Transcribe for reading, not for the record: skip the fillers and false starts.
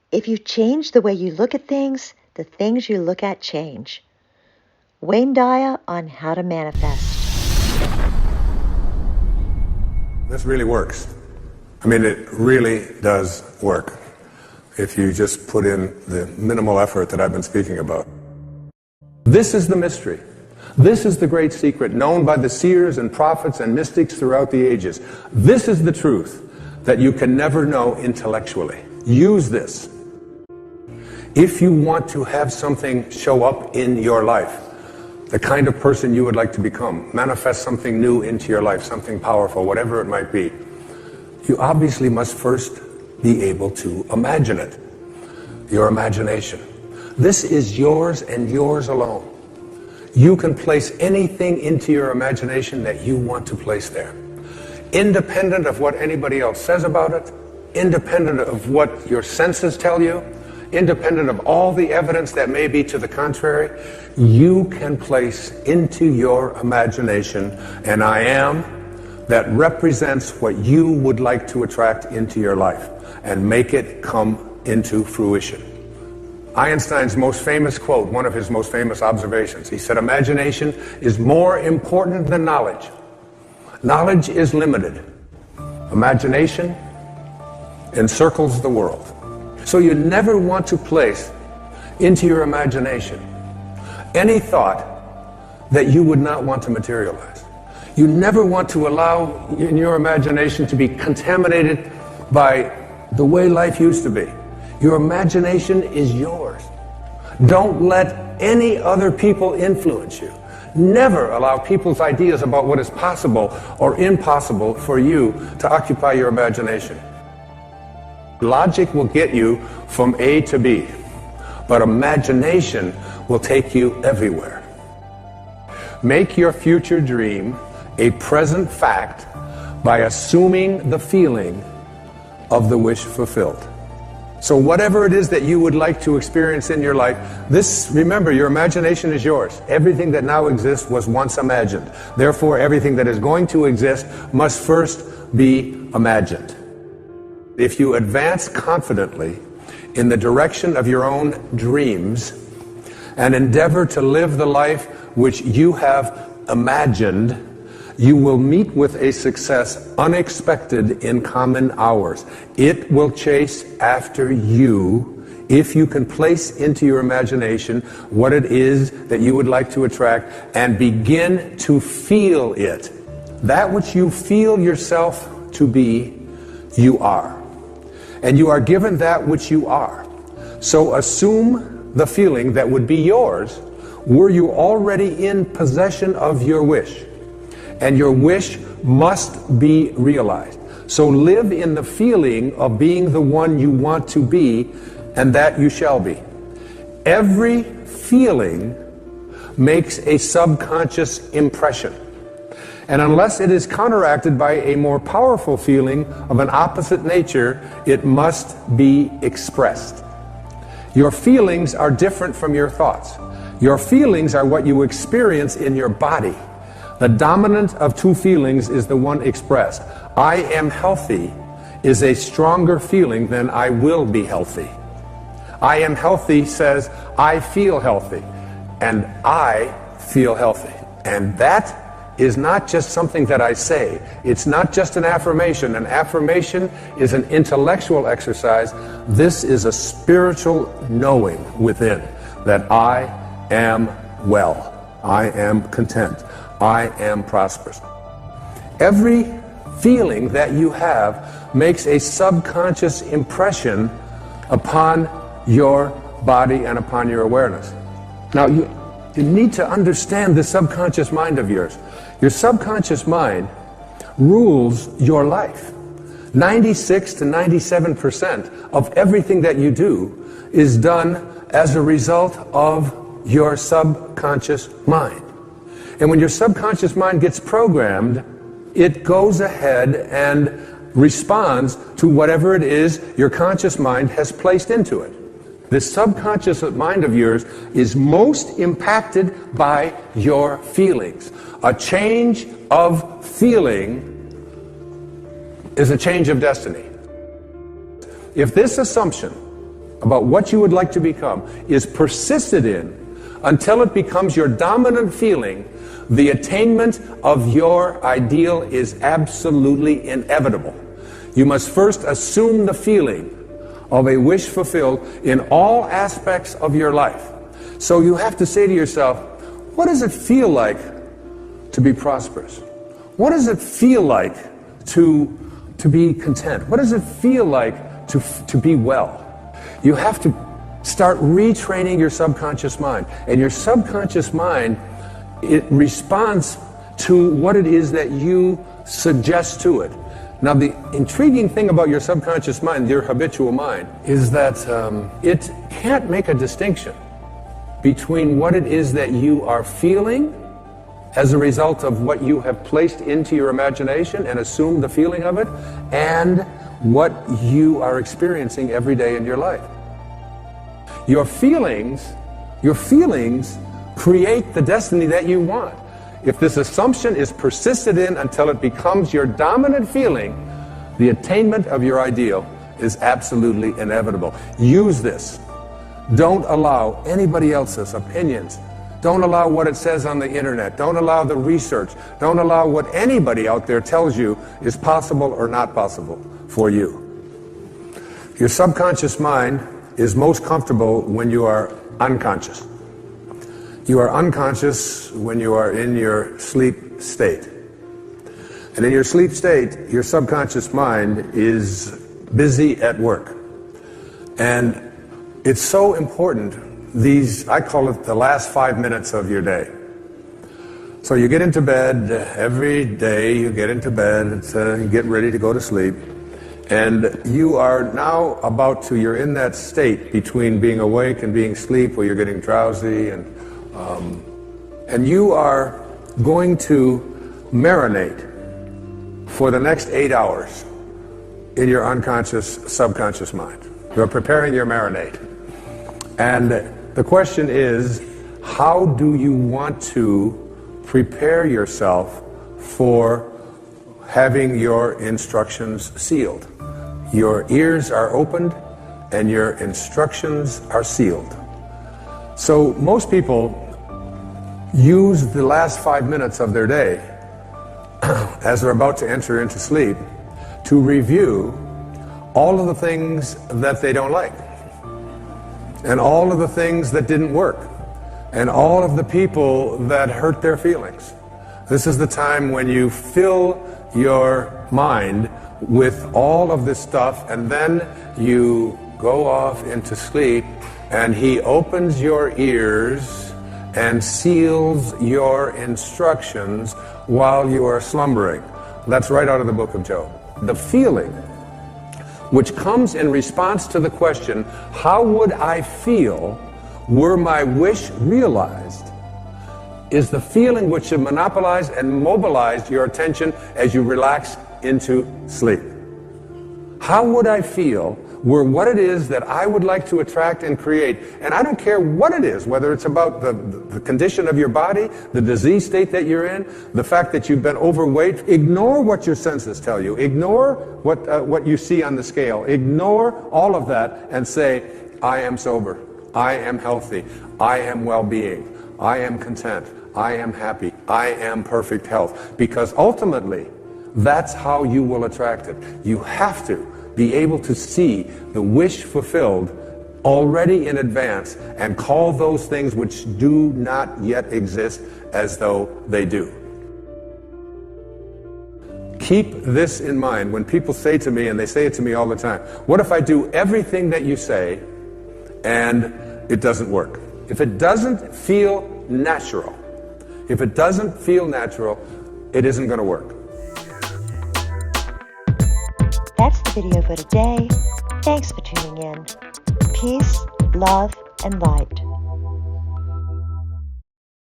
If you change the way you look at things, the things you look at change. Wayne Dyer on how to manifest. This really works. I mean, it really does work if you just put in the minimal effort that I've been speaking about. This is the mystery. This is the great secret known by the seers and prophets and mystics throughout the ages. This is the truth that you can never know intellectually. Use this. If you want to have something show up in your life, the kind of person you would like to become, manifest something new into your life, something powerful, whatever it might be, you obviously must first be able to imagine it. Your imagination. This is yours and yours alone. You can place anything into your imagination that you want to place there. Independent of what anybody else says about it, independent of what your senses tell you, independent of all the evidence that may be to the contrary, you can place into your imagination an I am that represents what you would like to attract into your life and make it come into fruition. Einstein's most famous quote, one of his most famous observations, he said, imagination is more important than knowledge. Knowledge is limited. Imagination encircles the world. So you never want to place into your imagination any thought that you would not want to materialize. You never want to allow in your imagination to be contaminated by the way life used to be. Your imagination is yours. Don't let any other people influence you. Never allow people's ideas about what is possible or impossible for you to occupy your imagination. Logic will get you from A to B, but imagination will take you everywhere. Make your future dream a present fact by assuming the feeling of the wish fulfilled. So whatever it is that you would like to experience in your life, remember, your imagination is yours. Everything that now exists was once imagined. Therefore, everything that is going to exist must first be imagined. If you advance confidently in the direction of your own dreams and endeavor to live the life which you have imagined, you will meet with a success unexpected in common hours. It will chase after you if you can place into your imagination what it is that you would like to attract and begin to feel it. That which you feel yourself to be, you are. And you are given that which you are. So assume the feeling that would be yours were you already in possession of your wish. And your wish must be realized. So live in the feeling of being the one you want to be, and that you shall be. Every feeling makes a subconscious impression. And unless it is counteracted by a more powerful feeling of an opposite nature, it must be expressed. Your feelings are different from your thoughts. Your feelings are what you experience in your body. The dominant of two feelings is the one expressed. I am healthy is a stronger feeling than I will be healthy. I am healthy says I feel healthy, and I feel healthy. And that is not just something that I say. It's not just an affirmation. An affirmation is an intellectual exercise. This is a spiritual knowing within that I am well. I am content. I am prosperous. Every feeling that you have makes a subconscious impression upon your body and upon your awareness. Now, you need to understand the subconscious mind of yours. Your subconscious mind rules your life. 96 to 97% of everything that you do is done as a result of your subconscious mind. And when your subconscious mind gets programmed, it goes ahead and responds to whatever it is your conscious mind has placed into it. This subconscious mind of yours is most impacted by your feelings. A change of feeling is a change of destiny. If this assumption about what you would like to become is persisted in until it becomes your dominant feeling, the attainment of your ideal is absolutely inevitable. You must first assume the feeling of a wish fulfilled in all aspects of your life. So you have to say to yourself, what does it feel like to be prosperous? What does it feel like to be content? What does it feel like to be well? You have to start retraining your subconscious mind. And your subconscious mind, it responds to what it is that you suggest to it. Now, the intriguing thing about your subconscious mind, your habitual mind, is that it can't make a distinction between what it is that you are feeling as a result of what you have placed into your imagination and assumed the feeling of it, and what you are experiencing every day in your life. Your feelings create the destiny that you want. If this assumption is persisted in until it becomes your dominant feeling, the attainment of your ideal is absolutely inevitable. Use this. Don't allow anybody else's opinions. Don't allow what it says on the internet. Don't allow the research. Don't allow what anybody out there tells you is possible or not possible for you. Your subconscious mind is most comfortable when you are unconscious. You are unconscious when you are in your sleep state. And in your sleep state, your subconscious mind is busy at work. And it's so important, I call it the last 5 minutes of your day. So you get into bed every day, you get into bed, you get ready to go to sleep. And you are now you're in that state between being awake and being asleep, where you're getting drowsy, and you are going to marinate for the next 8 hours in your unconscious, subconscious mind. You're preparing your marinade. And the question is, how do you want to prepare yourself for having your instructions sealed? Your ears are opened and your instructions are sealed. So most people use the last 5 minutes of their day as they're about to enter into sleep to review all of the things that they don't like, and all of the things that didn't work, and all of the people that hurt their feelings. This is the time when you fill your mind with all of this stuff, and then you go off into sleep, and he opens your ears and seals your instructions while you are slumbering. That's right out of the book of Job. The feeling which comes in response to the question, how would I feel were my wish realized, is the feeling which should monopolize and mobilize your attention as you relax into sleep. How would I feel were what it is that I would like to attract and create? And I don't care what it is, whether it's about the condition of your body, the disease state that you're in, the fact that you've been overweight. Ignore what your senses tell you. Ignore what you see on the scale. Ignore all of that and say, I am sober. I am healthy. I am well-being. I am content. I am happy. I am perfect health. Because ultimately, that's how you will attract it. You have to be able to see the wish fulfilled already in advance and call those things which do not yet exist as though they do. Keep this in mind when people say to me, and they say it to me all the time, what if I do everything that you say and it doesn't work? If it doesn't feel natural, it isn't going to work. That's the video for today. Thanks for tuning in. Peace, love, and light.